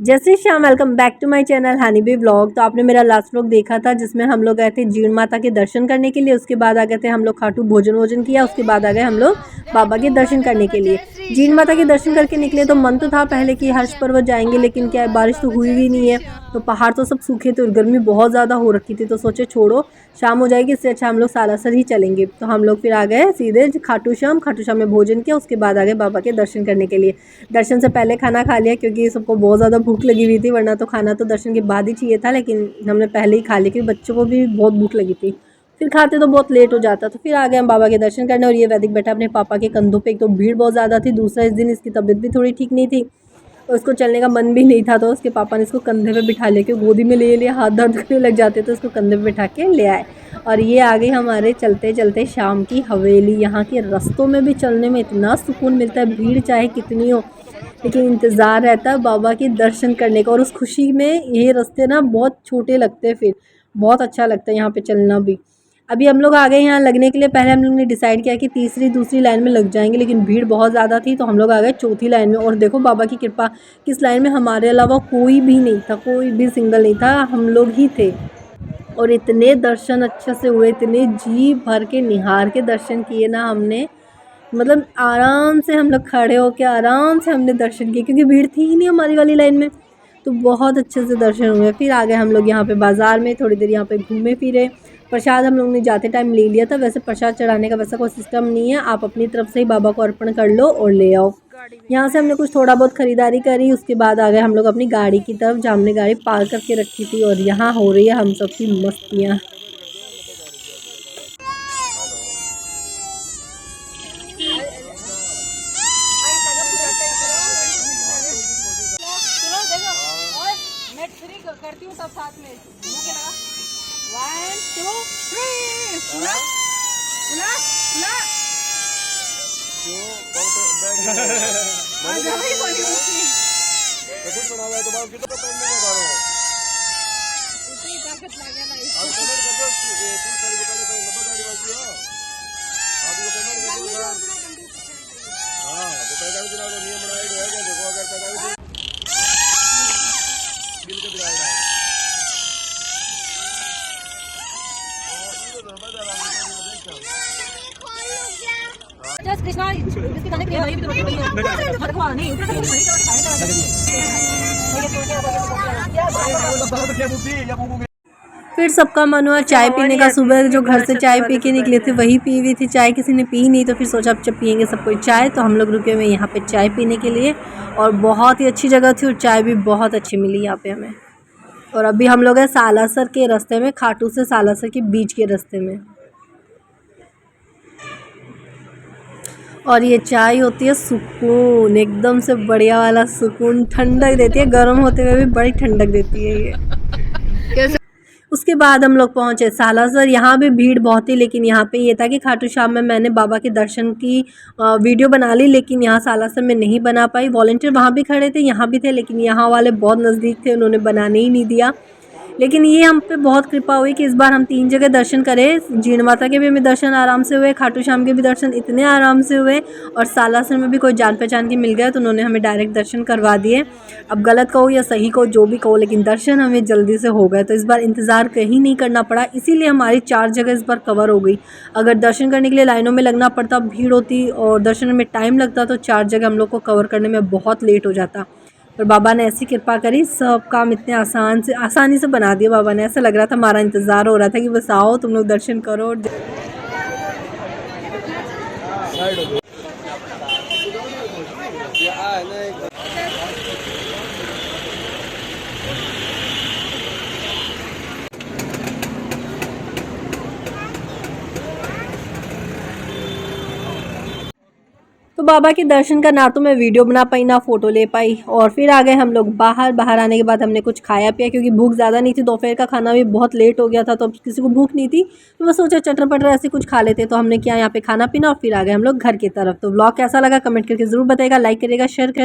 जय Shri Shyam, welcome back to my channel honey bee vlog. तो आपने मेरा लास्ट व्लॉग देखा था जिसमें हम लोग गए थे जीण माता के दर्शन करने के लिए। उसके बाद आ गए थे हम लोग खाटू भोजन किया। उसके बाद आ गए हम लोग बाबा के दर्शन करने के लिए। जीण माता के दर्शन करके निकले तो मन तो था पहले कि हर्ष पर्वत जाएंगे, लेकिन क्या है बारिश तो हुई ही नहीं है। तो पहाड़ तो सब सूखे थे और गर्मी बहुत ज़्यादा हो रखी थी। तो सोचे छोड़ो, शाम हो जाएगी, इससे अच्छा हम लोग सालासर ही चलेंगे। तो हम लोग फिर आ गए सीधे खाटू श्याम में भोजन किया। उसके बाद आ गए बाबा के दर्शन करने के लिए। दर्शन से पहले खाना खा लिया क्योंकि सबको बहुत ज़्यादा भूख लगी हुई थी, वरना तो खाना तो दर्शन के बाद ही चाहिए था, लेकिन हमने पहले ही खा लिया क्योंकि बच्चों को भी बहुत भूख लगी थी। फिर खाते तो बहुत लेट हो जाता। तो फिर आ गए हम बाबा के दर्शन करने। और ये वैदिक बैठा अपने पापा के कंधों पे। एक तो भीड़ बहुत ज़्यादा थी, दूसरा इस दिन इसकी तबीयत भी थोड़ी ठीक नहीं थी और उसको चलने का मन भी नहीं था। तो उसके पापा ने इसको कंधे पे बिठा लिया, क्योंकि गोदी में ले लिया हाथ दर्द करने लग जाते, तो उसको कंधे पे बिठा के ले आए। और ये आ गई हमारे चलते चलते शाम की हवेली। यहाँ के रास्तों में भी चलने में इतना सुकून मिलता है, भीड़ चाहे कितनी हो, लेकिन इंतज़ार रहता है बाबा के दर्शन करने का। और उस खुशी में ये रास्ते ना बहुत छोटे लगते हैं, फिर बहुत अच्छा लगता है यहाँ पे चलना भी। अभी हम लोग आ गए यहाँ लगने के लिए। पहले हम लोग ने डिसाइड किया कि तीसरी दूसरी लाइन में लग जाएंगे, लेकिन भीड़ बहुत ज़्यादा थी तो हम लोग आ गए चौथी लाइन में। और देखो बाबा की कृपा, किस लाइन में हमारे अलावा कोई भी नहीं था, कोई भी सिंगल नहीं था, हम लोग ही थे। और इतने दर्शन अच्छे से हुए, इतने जी भर के निहार के दर्शन किए ना हमने। मतलब आराम से हम लोग खड़े होकर आराम से हमने दर्शन किए, क्योंकि भीड़ थी ही नहीं हमारी वाली लाइन में। तो बहुत अच्छे से दर्शन हुए। फिर आ गए हम लोग यहाँ पे बाज़ार में, थोड़ी देर यहाँ पे घूमे फिरे। प्रसाद हम लोग ने जाते टाइम ले लिया था। वैसे प्रसाद चढ़ाने का वैसा कोई सिस्टम नहीं है, आप अपनी तरफ से ही बाबा को अर्पण कर लो और ले आओ। यहाँ से हमने कुछ थोड़ा बहुत ख़रीदारी करी। उसके बाद आ गए हम लोग अपनी गाड़ी की तरफ, जहाँ हमने गाड़ी पार्क करके रखी थी। और यहाँ हो रही है हम सब की मस्तियाँ। करती हूँ सब साथ में। मुझे लगा 1 2 3 बुला बुला बुला क्यों बहुत बैठ गई बोली मुझे तो कुछ बना है तो बाप कितना पेंडिंग में कर रहे हो इतनी ताकत लगा ना अब पेमेंट कर दो। ये तुम सारी को पहले 90 गाड़ी बाकी है, आप को पेमेंट कर दो। हां तो 45 दिन का नियम बनाया गया है। देखो अगर 45 बिल के बिगाड़ रहा है। जस्ट कृष्णा इसके खाने के लिए भाई भी तो रोटी भाई है घर को नहीं ऊपर से नहीं खाएगा। फिर सबका मन हुआ चाय पीने का। सुबह जो घर से चाय पी के निकले थे वही पी हुई थी चाय, किसी ने पी नहीं। तो फिर सोचा अब जब पियेंगे सब कोई चाय, तो हम लोग रुके हुए यहाँ पे चाय पीने के लिए। और बहुत ही अच्छी जगह थी और चाय भी बहुत अच्छी मिली यहाँ पे हमें। और अभी हम लोग हैं सालासर के रास्ते में, खाटू से सालासर के बीच के रास्ते में। और ये चाय होती है सुकून, एकदम से बढ़िया वाला सुकून, ठंडक देती है, गर्म होते हुए भी बड़ी ठंडक देती है ये। उसके बाद हम लोग पहुँचे सालासर। यहाँ भी भीड़ बहुत थी, लेकिन यहाँ पे ये था कि खाटू श्याम में मैंने बाबा के दर्शन की वीडियो बना ली, लेकिन यहाँ सालासर में नहीं बना पाई। वॉलंटियर वहाँ भी खड़े थे, यहाँ भी थे, लेकिन यहाँ वाले बहुत नज़दीक थे, उन्होंने बनाने ही नहीं दिया। लेकिन ये हम पे बहुत कृपा हुई कि इस बार हम 3 जगह दर्शन करें। जीण माता के भी हमें दर्शन आराम से हुए, खाटू श्याम के भी दर्शन इतने आराम से हुए, और सालासर में भी कोई जान पहचान के मिल गया तो उन्होंने हमें डायरेक्ट दर्शन करवा दिए। अब गलत कहो या सही कहो, जो भी कहो, लेकिन दर्शन हमें जल्दी से हो गए। तो इस बार इंतज़ार कहीं नहीं करना पड़ा, इसीलिए हमारी 4 जगह इस बार कवर हो गई। अगर दर्शन करने के लिए लाइनों में लगना पड़ता, भीड़ होती और दर्शन में टाइम लगता, तो 4 जगह हम लोग को कवर करने में बहुत लेट हो जाता। पर बाबा ने ऐसी कृपा करी, सब काम इतने आसानी से बना दिया बाबा ने। ऐसा लग रहा था हमारा इंतज़ार हो रहा था कि बस आओ तुम लोग दर्शन करो। तो बाबा के दर्शन का ना तो मैं वीडियो बना पाई ना फ़ोटो ले पाई। और फिर आ गए हम लोग बाहर आने के बाद हमने कुछ खाया पिया, क्योंकि भूख ज़्यादा नहीं थी। दोपहर का खाना भी बहुत लेट हो गया था, तो अब किसी को भूख नहीं थी, तो मैं सोचा चटर पटर ऐसे कुछ खा लेते। तो हमने किया यहाँ पे खाना पीना और फिर आ गए हम लोग घर की तरफ। तो व्लॉग कैसा लगा कमेंट करके ज़रूर बताइएगा, लाइक करिएगा, शेयर कर